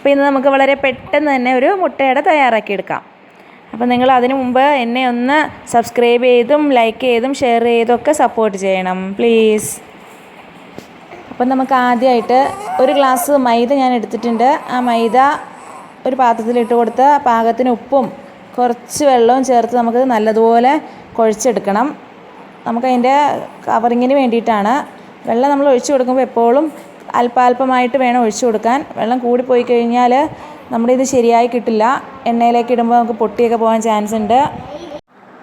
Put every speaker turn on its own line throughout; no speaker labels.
അപ്പോൾ ഇന്ന് നമുക്ക് വളരെ പെട്ടെന്ന് തന്നെ ഒരു മുട്ടയട തയ്യാറാക്കിയെടുക്കാം. അപ്പോൾ നിങ്ങൾ അതിനു മുമ്പ് എന്നെ ഒന്ന് സബ്സ്ക്രൈബ് ചെയ്തും ലൈക്ക് ചെയ്തും ഷെയർ ചെയ്തും ഒക്കെ സപ്പോർട്ട് ചെയ്യണം പ്ലീസ്. അപ്പം നമുക്ക് ആദ്യമായിട്ട് ഒരു ഗ്ലാസ് മൈദ ഞാൻ എടുത്തിട്ടുണ്ട്. ആ മൈദ ഒരു പാത്രത്തിലിട്ട് കൊടുത്ത് പാകത്തിന് ഉപ്പും കുറച്ച് വെള്ളവും ചേർത്ത് നമുക്ക് നല്ലതുപോലെ കുഴച്ചെടുക്കണം. നമുക്കതിൻ്റെ കവറിങ്ങിന് വേണ്ടിയിട്ടാണ്. വെള്ളം നമ്മൾ ഒഴിച്ചു കൊടുക്കുമ്പോൾ എപ്പോഴും അല്പാൽപമായിട്ട് വേണം ഒഴിച്ചു കൊടുക്കാൻ. വെള്ളം കൂടിപ്പോയി കഴിഞ്ഞാൽ നമ്മുടെ ഇത് ശരിയായി കിട്ടില്ല. എണ്ണയിലേക്ക് ഇടുമ്പോൾ നമുക്ക് പൊട്ടിയൊക്കെ പോകാൻ ചാൻസ് ഉണ്ട്.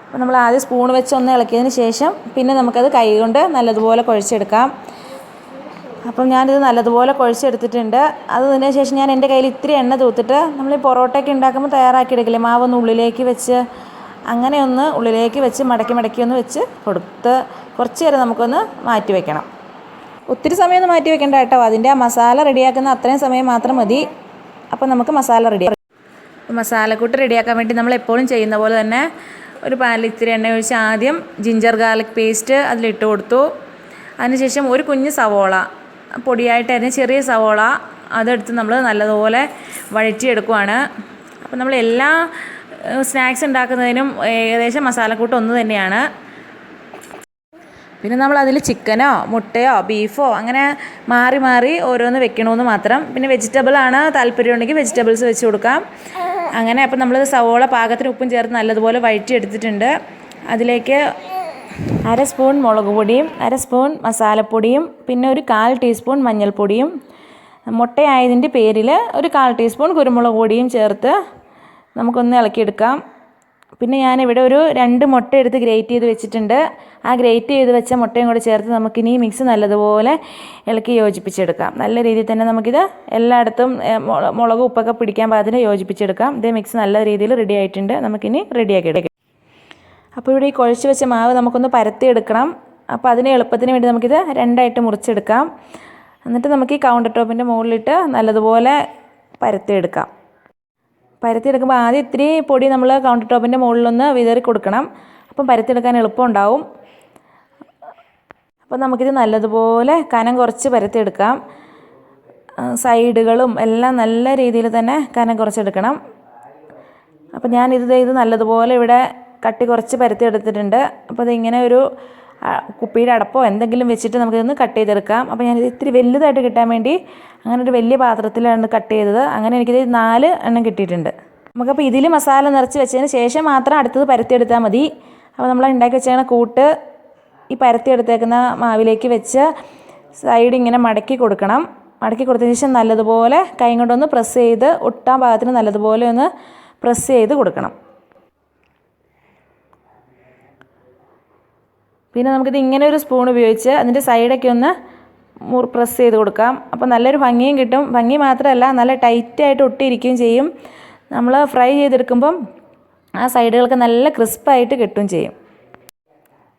അപ്പോൾ നമ്മൾ ആദ്യം സ്പൂൺ വെച്ച് ഒന്ന് ഇളക്കിയതിന് ശേഷം പിന്നെ നമുക്കത് കൈ കൊണ്ട് നല്ലതുപോലെ കുഴച്ചെടുക്കാം. അപ്പം ഞാനിത് നല്ലതുപോലെ കുഴച്ചെടുത്തിട്ടുണ്ട്. അതിന് ശേഷം ഞാൻ എൻ്റെ കയ്യിൽ ഇത്തിരി എണ്ണ തൂത്തിട്ട് നമ്മൾ ഈ പൊറോട്ടയൊക്കെ ഉണ്ടാക്കുമ്പോൾ തയ്യാറാക്കിയെടുക്കില്ലേ, മാവൊന്ന് ഉള്ളിലേക്ക് വെച്ച് അങ്ങനെ ഒന്ന് ഉള്ളിലേക്ക് വെച്ച് മടക്കി ഒന്ന് വെച്ച് കൊടുത്ത് കുറച്ച് നേരം നമുക്കൊന്ന് മാറ്റി വയ്ക്കണം. ഒത്തിരി സമയമൊന്നും മാറ്റി വെക്കേണ്ട കേട്ടോ. അതിൻ്റെ ആ മസാല റെഡിയാക്കുന്ന അത്രയും സമയം മാത്രം മതി. അപ്പോൾ നമുക്ക് മസാലക്കൂട്ട് റെഡിയാക്കാൻ വേണ്ടി നമ്മൾ എപ്പോഴും ചെയ്യുന്ന പോലെ തന്നെ ഒരു പാനിൽ ഇത്തിരി എണ്ണ ഒഴിച്ച് ആദ്യം ജിഞ്ചർ ഗാർലിക് പേസ്റ്റ് അതിലിട്ട് കൊടുത്തു. അതിനുശേഷം ഒരു കുഞ്ഞ് സവോള പൊടിയായിട്ടരിഞ്ഞ ചെറിയ സവോള അതെടുത്ത് നമ്മൾ നല്ലതുപോലെ വഴറ്റിയെടുക്കുവാണ്. അപ്പോൾ നമ്മൾ എല്ലാ സ്നാക്സ് ഉണ്ടാക്കുന്നതിനും ഏകദേശം മസാലക്കൂട്ട് ഒന്ന് തന്നെയാണ്. പിന്നെ നമ്മൾ അതിൽ ചിക്കനോ മുട്ടയോ ബീഫോ അങ്ങനെ മാറി ഓരോന്ന് വെക്കണമെന്ന് മാത്രം. പിന്നെ വെജിറ്റബിളാണ് താല്പര്യം ഉണ്ടെങ്കിൽ വെജിറ്റബിൾസ് വെച്ച് കൊടുക്കാം. അങ്ങനെ അപ്പോൾ നമ്മൾ സവോള പാകത്തിന് ഉപ്പും ചേർത്ത് നല്ലതുപോലെ വഴറ്റിയെടുത്തിട്ടുണ്ട്. അതിലേക്ക് 1/2 സ്പൂൺ മുളക് പൊടിയും 1/2 സ്പൂൺ മസാലപ്പൊടിയും പിന്നെ ഒരു 1/4 ടീസ്പൂൺ മഞ്ഞൾപ്പൊടിയും മുട്ടയായതിൻ്റെ പേരിൽ ഒരു 1/4 ടീസ്പൂൺ കുരുമുളക് പൊടിയും ചേർത്ത് നമുക്കൊന്ന് ഇളക്കിയെടുക്കാം. പിന്നെ ഞാനിവിടെ ഒരു 2 മുട്ട എടുത്ത് ഗ്രേറ്റ് ചെയ്ത് വെച്ചിട്ടുണ്ട്. ആ ഗ്രേറ്റ് ചെയ്ത് വെച്ച മുട്ടയും കൂടെ ചേർത്ത് നമുക്കിനി മിക്സ് നല്ലതുപോലെ ഇളക്കി യോജിപ്പിച്ചെടുക്കാം. നല്ല രീതിയിൽ തന്നെ നമുക്കിത് എല്ലായിടത്തും മുളക് ഉപ്പൊക്കെ പിടിക്കാൻ പാകത്തിന് യോജിപ്പിച്ചെടുക്കാം. ഇതേ മിക്സ് നല്ല രീതിയിൽ റെഡി ആയിട്ടുണ്ട്. നമുക്കിനി റെഡിയാക്കി എടുക്കാം. അപ്പോൾ ഇവിടെ ഈ കുഴച്ച് വെച്ച മാവ് നമുക്കൊന്ന് പരത്തിയെടുക്കണം. അപ്പോൾ അതിന് എളുപ്പത്തിന് വേണ്ടി നമുക്കിത് 2ആയിട്ട് മുറിച്ചെടുക്കാം. എന്നിട്ട് നമുക്ക് ഈ കൗണ്ടർ ടോപ്പിൻ്റെ മുകളിലിട്ട് നല്ലതുപോലെ പരത്തിയെടുക്കുമ്പോൾ ആദ്യം ഇത്തിരി പൊടി നമ്മൾ കൗണ്ടർ ടോപ്പിൻ്റെ മുകളിലൊന്ന് വിതറി കൊടുക്കണം. അപ്പം പരത്തിയെടുക്കാൻ എളുപ്പമുണ്ടാവും. അപ്പോൾ നമുക്കിത് നല്ലതുപോലെ കനം കുറച്ച് പരത്തിയെടുക്കാം. സൈഡുകളും എല്ലാം നല്ല രീതിയിൽ തന്നെ കനം കുറച്ചെടുക്കണം. അപ്പോൾ ഞാനിത് നല്ലതുപോലെ ഇവിടെ കട്ടി കുറച്ച് പരത്തിയെടുത്തിട്ടുണ്ട്. അപ്പോൾ ഇതിങ്ങനെ ഒരു കുപ്പിയുടെ അടപ്പോ എന്തെങ്കിലും വെച്ചിട്ട് നമുക്കിതൊന്ന് കട്ട് ചെയ്തെടുക്കാം. അപ്പോൾ ഞാനിത് ഇത്തിരി വലുതായിട്ട് കിട്ടാൻ വേണ്ടി അങ്ങനെ ഒരു വലിയ പാത്രത്തിലാണ് കട്ട് ചെയ്തത്. അങ്ങനെ എനിക്കിത് 4 എണ്ണം കിട്ടിയിട്ടുണ്ട്. നമുക്കപ്പോൾ ഇതിൽ മസാല നിറച്ച് വെച്ചതിന് ശേഷം മാത്രം അടുത്തത് പരത്തിയെടുത്താൽ മതി. അപ്പോൾ നമ്മൾ ഉണ്ടാക്കി വെച്ചേക്കുന്ന കൂട്ട് ഈ പരത്തിയെടുത്തേക്കുന്ന മാവിലേക്ക് വെച്ച് സൈഡ് ഇങ്ങനെ മടക്കി കൊടുക്കണം. മടക്കി കൊടുത്തതിന് ശേഷം നല്ലതുപോലെ കൈ കൊണ്ടൊന്ന് പ്രസ് ചെയ്ത് ഒട്ടാൻ പാകത്തിന് നല്ലതുപോലെ ഒന്ന് പ്രസ് ചെയ്ത് കൊടുക്കണം. പിന്നെ നമുക്കിത് ഇങ്ങനെ ഒരു സ്പൂൺ ഉപയോഗിച്ച് അതിൻ്റെ സൈഡൊക്കെ ഒന്ന് പ്രസ് ചെയ്ത് കൊടുക്കാം. അപ്പോൾ നല്ലൊരു ഭംഗിയും കിട്ടും. ഭംഗി മാത്രമല്ല നല്ല ടൈറ്റായിട്ട് ഒട്ടിയിരിക്കുകയും ചെയ്യും. നമ്മൾ ഫ്രൈ ചെയ്തെടുക്കുമ്പം ആ സൈഡുകളൊക്കെ നല്ല ക്രിസ്പായിട്ട് കിട്ടുകയും ചെയ്യും.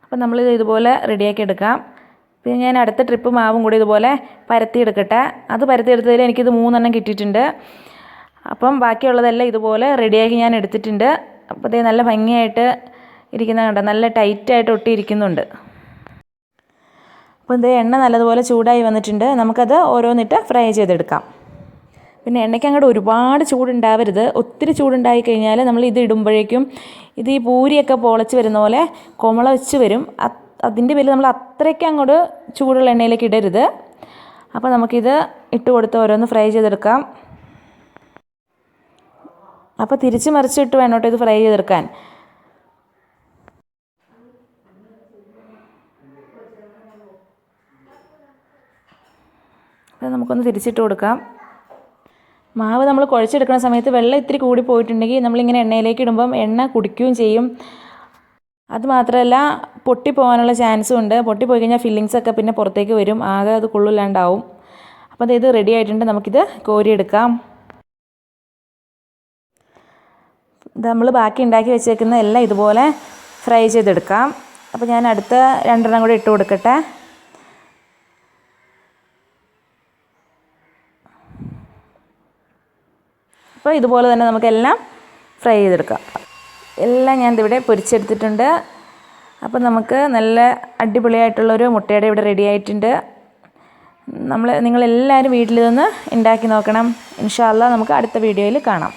അപ്പോൾ നമ്മളിത് ഇതുപോലെ റെഡിയാക്കി എടുക്കാം. പിന്നെ ഞാൻ അടുത്ത ട്രിപ്പ് മാവും കൂടി ഇതുപോലെ പരത്തിയെടുക്കട്ടെ. അത് പരത്തിയെടുത്തതിൽ എനിക്കിത് 3 എണ്ണം കിട്ടിയിട്ടുണ്ട്. അപ്പം ബാക്കിയുള്ളതെല്ലാം ഇതുപോലെ റെഡിയാക്കി ഞാൻ എടുത്തിട്ടുണ്ട്. അപ്പോൾ ഇത് നല്ല ഭംഗിയായിട്ട് ഇരിക്കുന്നത് കണ്ടോ, നല്ല ടൈറ്റായിട്ട് ഒട്ടിയിരിക്കുന്നുണ്ട്. അപ്പോൾ ഇത് എണ്ണ നല്ലതുപോലെ ചൂടായി വന്നിട്ടുണ്ട്. നമുക്കത് ഓരോന്നിട്ട് ഫ്രൈ ചെയ്തെടുക്കാം. പിന്നെ എണ്ണയ്ക്ക് അങ്ങോട്ട് ഒരുപാട് ചൂടുണ്ടാവരുത്. ഒത്തിരി ചൂടുണ്ടായി കഴിഞ്ഞാൽ നമ്മൾ ഇത് ഇടുമ്പോഴേക്കും ഇത് ഈ പൂരിയൊക്കെ പൊളച്ച് വരുന്ന പോലെ കൊമള വെച്ച് വരും. അതിൻ്റെ പേരിൽ നമ്മൾ അത്രയ്ക്ക് അങ്ങോട്ട് ചൂടുള്ള എണ്ണയിലേക്ക് ഇടരുത്. അപ്പോൾ നമുക്കിത് ഇട്ട് കൊടുത്ത് ഓരോന്ന് ഫ്രൈ ചെയ്തെടുക്കാം. അപ്പോൾ തിരിച്ച് മറിച്ചിട്ട് വേണം കേട്ടോ ഇത് ഫ്രൈ ചെയ്തെടുക്കാൻ. അത് നമുക്കൊന്ന് തിരിച്ചിട്ട് കൊടുക്കാം. മാവ് നമ്മൾ കുഴച്ചെടുക്കുന്ന സമയത്ത് വെള്ളം ഇത്തിരി കൂടി പോയിട്ടുണ്ടെങ്കിൽ നമ്മളിങ്ങനെ എണ്ണയിലേക്ക് ഇടുമ്പം എണ്ണ കുടിക്കുകയും ചെയ്യും. അതുമാത്രമല്ല പൊട്ടിപ്പോകാനുള്ള ചാൻസും ഉണ്ട്. പൊട്ടിപ്പോയി കഴിഞ്ഞാൽ ഫില്ലിങ്സൊക്കെ പിന്നെ പുറത്തേക്ക് വരും. ആകെ അത് കൊള്ളില്ലാണ്ടാവും. അപ്പോൾ ഇത് റെഡി ആയിട്ടുണ്ട്. നമുക്കിത് കോരിയെടുക്കാം. നമ്മൾ ബാക്കി ഉണ്ടാക്കി വെച്ചേക്കുന്ന എല്ലാം ഇതുപോലെ ഫ്രൈ ചെയ്തെടുക്കാം. അപ്പോൾ ഞാൻ അടുത്ത 2 എണ്ണം കൂടി ഇട്ട് കൊടുക്കട്ടെ. അപ്പോൾ ഇതുപോലെ തന്നെ നമുക്കെല്ലാം ഫ്രൈ ചെയ്തെടുക്കാം. എല്ലാം ഞാൻ ഇവിടെ പൊരിച്ചെടുത്തിട്ടുണ്ട്. അപ്പോൾ നമുക്ക് നല്ല അടിപൊളിയായിട്ടുള്ളൊരു മുട്ടയുടെ ഇവിടെ റെഡി ആയിട്ടുണ്ട്. നിങ്ങളെല്ലാവരും വീട്ടിലിതൊന്ന് ഉണ്ടാക്കി നോക്കണം. ഇൻഷാ അല്ലാ നമുക്ക് അടുത്ത വീഡിയോയിൽ കാണാം.